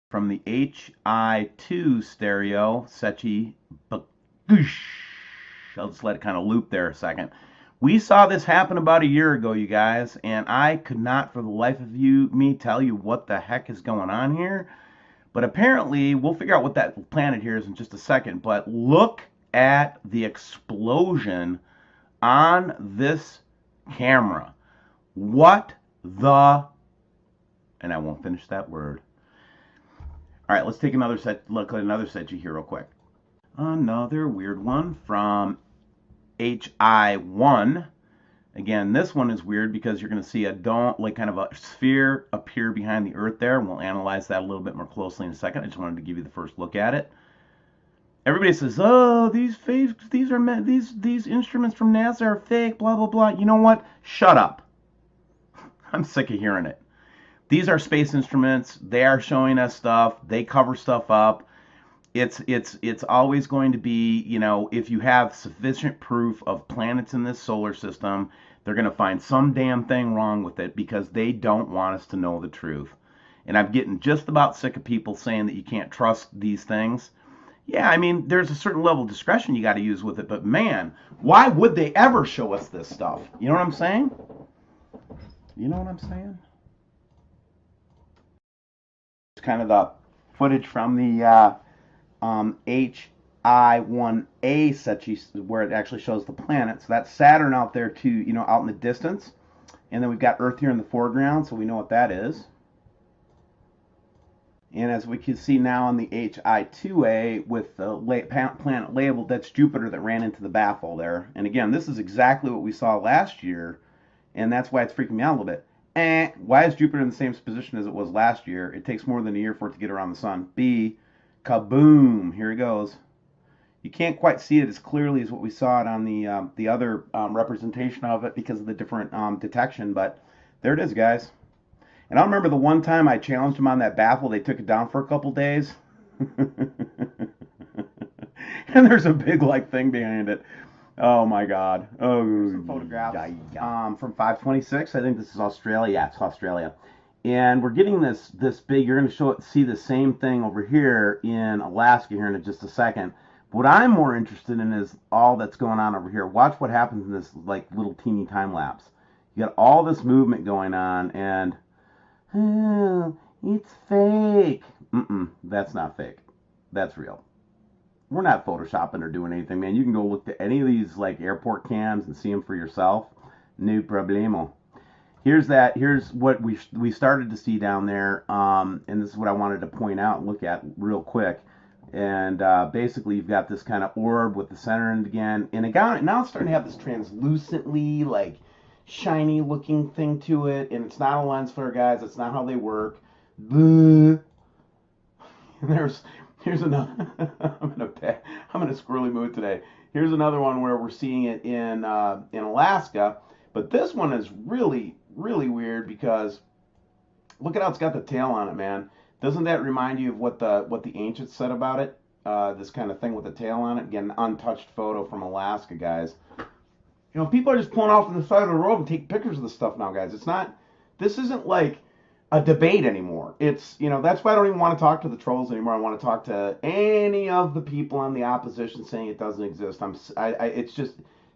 from the HI2 stereo, Sechi Bagush. I'll just let it kind of loop there a second. We saw this happen about a year ago, you guys, and I could not for the life of me tell you what the heck is going on here. But apparently, we'll figure out what that planet here is in just a second. But look at the explosion on this camera. What the... And I won't finish that word. All right, let's take another look at another Sechi here real quick. Another weird one from HI1. Again, this one is weird because you're going to see a kind of a sphere appear behind the Earth there, and we'll analyze that a little bit more closely in a second. I just wanted to give you the first look at it. Everybody says, "Oh, these instruments from NASA are fake." Blah blah blah. You know what? Shut up. I'm sick of hearing it. These are space instruments. They are showing us stuff. They cover stuff up. It's always going to be, you know, if you have sufficient proof of planets in this solar system, they're going to find some damn thing wrong with it because they don't want us to know the truth. And I'm getting just about sick of people saying that you can't trust these things. Yeah, I mean, there's a certain level of discretion you got to use with it, but man, why would they ever show us this stuff? You know what I'm saying? You know what I'm saying? It's kind of the footage from the HI1A Sechi, where it actually shows the planet. So that's Saturn out there too, you know, out in the distance. And then we've got Earth here in the foreground, so we know what that is. And as we can see now on the HI2A with the planet labeled, that's Jupiter that ran into the baffle there. And again, this is exactly what we saw last year, and that's why it's freaking me out a little bit. Why is Jupiter in the same position as it was last year? It takes more than a year for it to get around the sun. B, kaboom, here it goes. You can't quite see it as clearly as what we saw it on the other representation of it because of the different detection, but there it is, guys. And I remember the one time I challenged them on that baffle, they took it down for a couple days. And there's a big like thing behind it. Oh my God. Oh, some photographs from 526. I think this is Australia. Yeah, it's Australia. And we're getting this big. You're going to see the same thing over here in Alaska here in just a second. What I'm more interested in is all that's going on over here. Watch what happens in this like little teeny time lapse. You got all this movement going on, and oh, it's fake. That's not fake. That's real. We're not photoshopping or doing anything, man. You can go look at any of these like airport cams and see them for yourself. No problemo. Here's what we started to see down there, and this is what I wanted to point out and look at real quick. And basically, you've got this kind of orb with the center end again, and now it's starting to have this translucently, like, shiny-looking thing to it. And it's not a lens flare, guys. It's not how they work. Here's another. I'm in a squirrely mood today. Here's another one where we're seeing it in Alaska, but this one is really weird because look at how it's got the tail on it, man. Doesn't that remind you of what the ancients said about it? This kind of thing with the tail on it. Again, untouched photo from Alaska, guys. You know, people are just pulling off on the side of the road and taking pictures of this stuff now, guys. This isn't like a debate anymore. It's, you know, that's why I don't even want to talk to the trolls anymore. I want to talk to any of the people on the opposition saying it doesn't exist. It's just,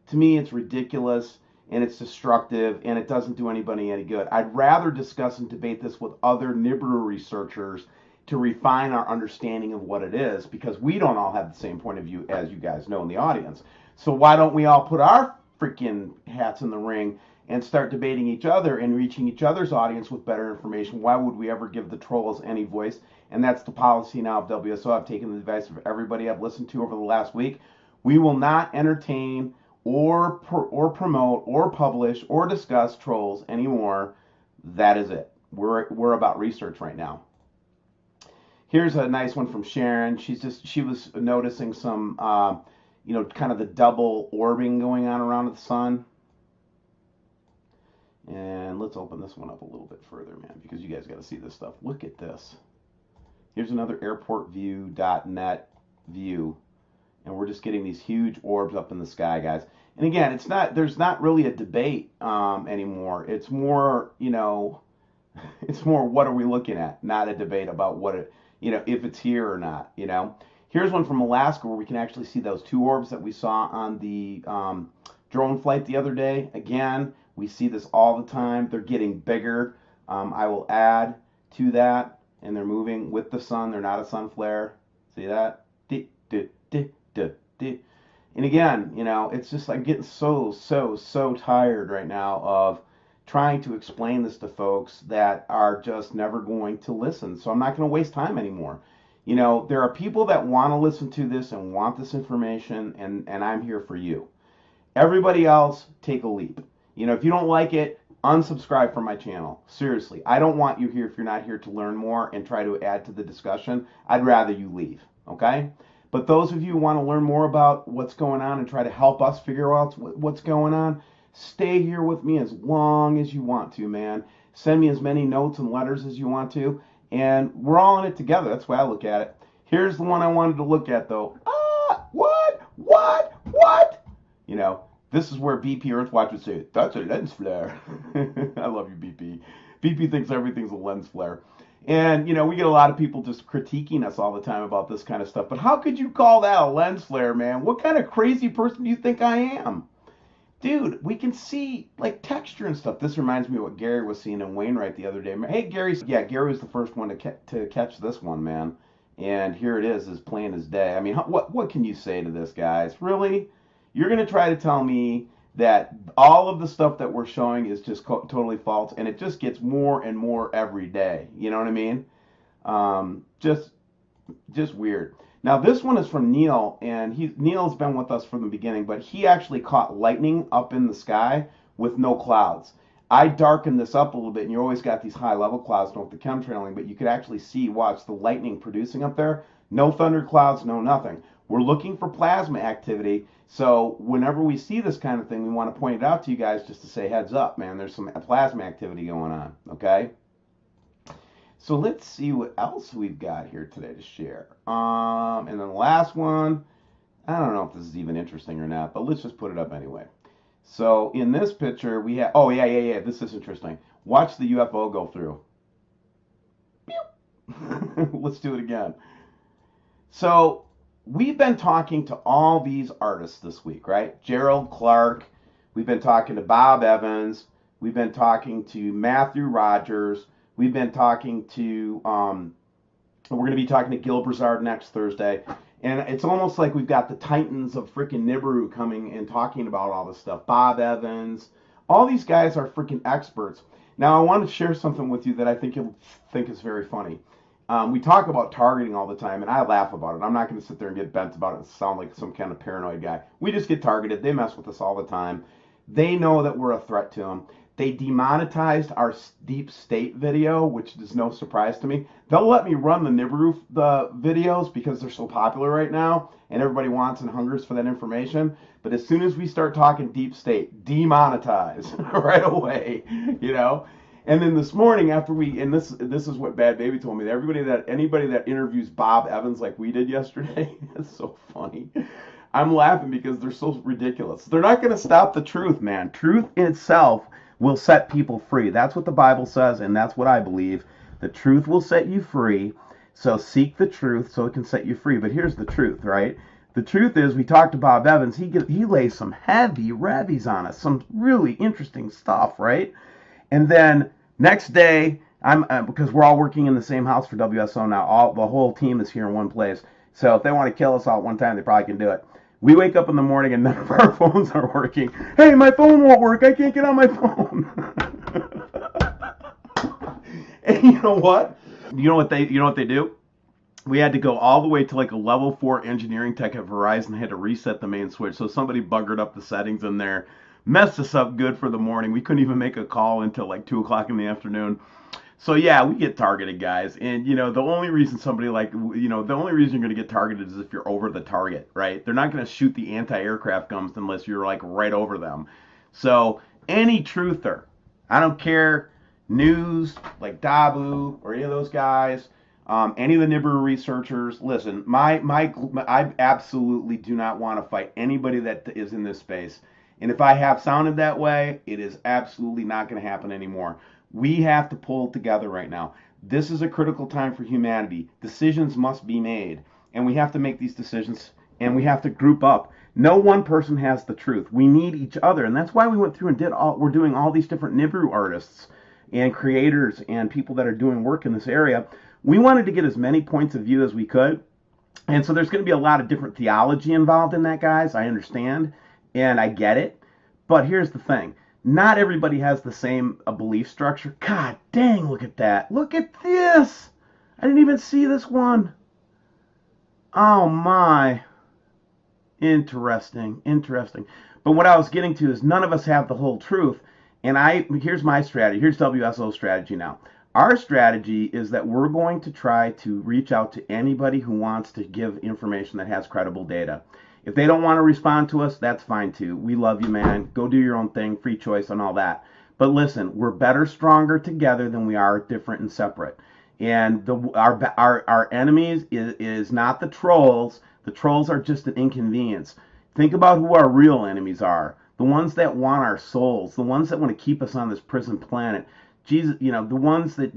to me, it's ridiculous and it's destructive and it doesn't do anybody any good. I'd rather discuss and debate this with other NIBIRU researchers to refine our understanding of what it is, because we don't all have the same point of view, as you guys know in the audience. So why don't we all put our freaking hats in the ring and start debating each other and reaching each other's audience with better information? Why would we ever give the trolls any voice? And that's the policy now of WSO. I've taken the advice of everybody I've listened to over the last week. We will not entertain or promote or publish or discuss trolls anymore. That is it. We're about research right now. Here's a nice one from Sharon. She was noticing some, you know, kind of the double orbing going on around the sun. And let's open this one up a little bit further, man, because you guys got to see this stuff. Look at this. Here's another airportview.net view. And we're just getting these huge orbs up in the sky, guys. And again, there's not really a debate anymore. It's more, you know, it's more what are we looking at, not a debate about what it, if it's here or not, Here's one from Alaska where we can actually see those two orbs that we saw on the drone flight the other day. Again, we see this all the time. They're getting bigger. I will add to that, and they're moving with the sun. They're not a sun flare. See that? And again, it's just I'm getting so tired right now of trying to explain this to folks that are just never going to listen. So I'm not going to waste time anymore. There are people that want to listen to this and want this information, and I'm here for you. Everybody else, take a leap. If you don't like it, unsubscribe from my channel. Seriously, I don't want you here if you're not here to learn more and try to add to the discussion. I'd rather you leave, okay? But those of you who want to learn more about what's going on and try to help us figure out what's going on, stay here with me as long as you want to, man. Send me as many notes and letters as you want to, and we're all in it together. That's the way I look at it. Here's the one I wanted to look at, though. What? This is where BP Earthwatch would say, that's a lens flare. I love you, BP. BP thinks everything's a lens flare. And, we get a lot of people just critiquing us all the time about this kind of stuff. But how could you call that a lens flare, man? What kind of crazy person do you think I am? Dude, we can see, texture and stuff. This reminds me of what Gary was seeing in Wainwright the other day. Hey, Gary was the first one to catch this one, man. And here it is plain as day. I mean, what can you say to this, guys? Really? You're going to try to tell me that all of the stuff that we're showing is just totally false, and it just gets more and more every day. You know what I mean? Just weird. Now, this one is from Neil, and Neil's been with us from the beginning, but he actually caught lightning up in the sky with no clouds. I darkened this up a little bit, and you always got these high-level clouds with the chemtrailing, but you could actually watch the lightning producing up there. No thunderclouds, no nothing. We're looking for plasma activity, so whenever we see this kind of thing, we want to point it out to you guys just to say, heads up, man, there's some plasma activity going on, okay? So let's see what else we've got here today to share. And then the last one, I don't know if this is even interesting or not, but let's just put it up anyway. So in this picture, we have, this is interesting. Watch the UFO go through. Let's do it again. So we've been talking to all these artists this week, right? Gerald Clark, we've been talking to Bob Evans, we've been talking to Matthew Rogers, we've been talking to, we're going to be talking to Gil Brizard next Thursday. And it's almost like we've got the titans of freaking NIBIRU coming and talking about all this stuff. Bob Evans, all these guys are freaking experts. Now, I want to share something with you that I think you'll think is very funny. We talk about targeting all the time, and I laugh about it. I'm not going to sit there and get bent about it and sound like some kind of paranoid guy. We just get targeted. They mess with us all the time. They know that we're a threat to them. They demonetized our deep state video, which is no surprise to me. They'll let me run the NIBIRU videos because they're so popular right now, and everybody wants and hungers for that information. But as soon as we start talking deep state, demonetize right away, And then this morning, after this is what Bad Baby told me, that anybody that interviews Bob Evans like we did yesterday, it's so funny. I'm laughing because they're so ridiculous. They're not going to stop the truth, man. Truth in itself will set people free. That's what the Bible says, and that's what I believe. The truth will set you free, so seek the truth so it can set you free. But here's the truth, right? The truth is, we talked to Bob Evans. He lays some heavy revies on us, some really interesting stuff, right? And then next day, because we're all working in the same house for WSO now. The whole team is here in one place. So if they want to kill us all at one time, they probably can do it. We wake up in the morning and none of our phones are working. Hey, my phone won't work. I can't get on my phone. And you know what? You know what they do? We had to go all the way to like a level 4 engineering tech at Verizon. They had to reset the main switch. So somebody buggered up the settings in there, messed us up good for the morning. We couldn't even make a call until like 2 o'clock in the afternoon. So yeah, we get targeted, guys. And the only reason the only reason you're going to get targeted is if you're over the target, right? They're not going to shoot the anti-aircraft guns unless you're like right over them. So any truther, I don't care, news like Dabu or any of those guys, any of the NIBIRU researchers, listen, I absolutely do not want to fight anybody that is in this space. And if I have sounded that way, it is absolutely not going to happen anymore. We have to pull together right now. This is a critical time for humanity. Decisions must be made, and we have to make these decisions, and we have to group up. No one person has the truth. We need each other, and that's why we went through and we're doing all these different NIBIRU artists and creators and people that are doing work in this area. We wanted to get as many points of view as we could, and so there's going to be a lot of different theology involved in that, guys. I understand, and I get it, but here's the thing. Not everybody has the same belief structure. God dang, look at that. Look at this. I didn't even see this one. Oh my. Interesting. But what I was getting to is none of us have the whole truth. And here's my strategy. Here's WSO's strategy now. Our strategy is that we're going to try to reach out to anybody who wants to give information that has credible data. If they don't want to respond to us, that's fine too. We love you, man. Go do your own thing, free choice and all that. But listen, we're better, stronger together than we are different and separate. And our enemies is not the trolls. The trolls are just an inconvenience. Think about who our real enemies are. The ones that want our souls, the ones that want to keep us on this prison planet. Jesus, the ones that,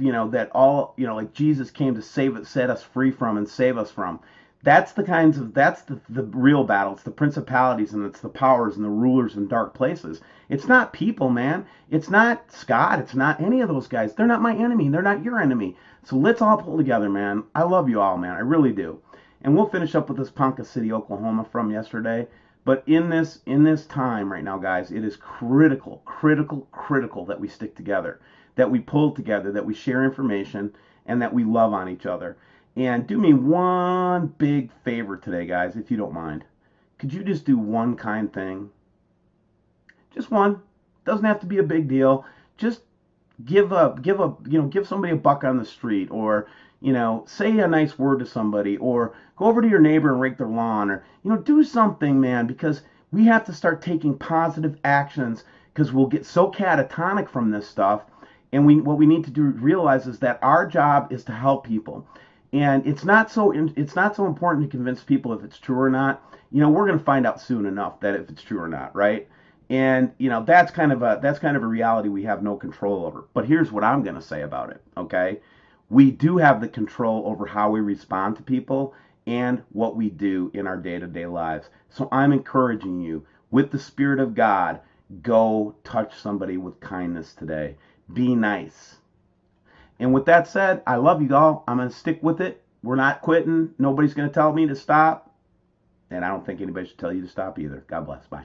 like Jesus came to set us free from and save us from. That's the real battle. It's the principalities and it's the powers and the rulers in dark places. It's not people, man. It's not Scott. It's not any of those guys. They're not my enemy. They're not your enemy. So let's all pull together, man. I love you all, man. I really do. And we'll finish up with this Ponca City, Oklahoma from yesterday. But in this time right now, guys, it is critical that we stick together, that we pull together, that we share information, and that we love on each other. And do me one big favor today, guys, if you don't mind. Could you just do one kind thing? Just one. Doesn't have to be a big deal. Just give somebody a buck on the street, or say a nice word to somebody, or go over to your neighbor and rake their lawn, or do something, man, because we have to start taking positive actions, because we'll get so catatonic from this stuff. And what we need to realize is that our job is to help people. And it's not so important to convince people if it's true or not. We're going to find out soon enough that if it's true or not, right? And that's kind of a reality we have no control over. But here's what I'm going to say about it, okay? We do have the control over how we respond to people and what we do in our day-to-day lives. So I'm encouraging you, with the Spirit of God, go touch somebody with kindness today. Be nice. And with that said, I love you all. I'm going to stick with it. We're not quitting. Nobody's going to tell me to stop. And I don't think anybody should tell you to stop either. God bless. Bye.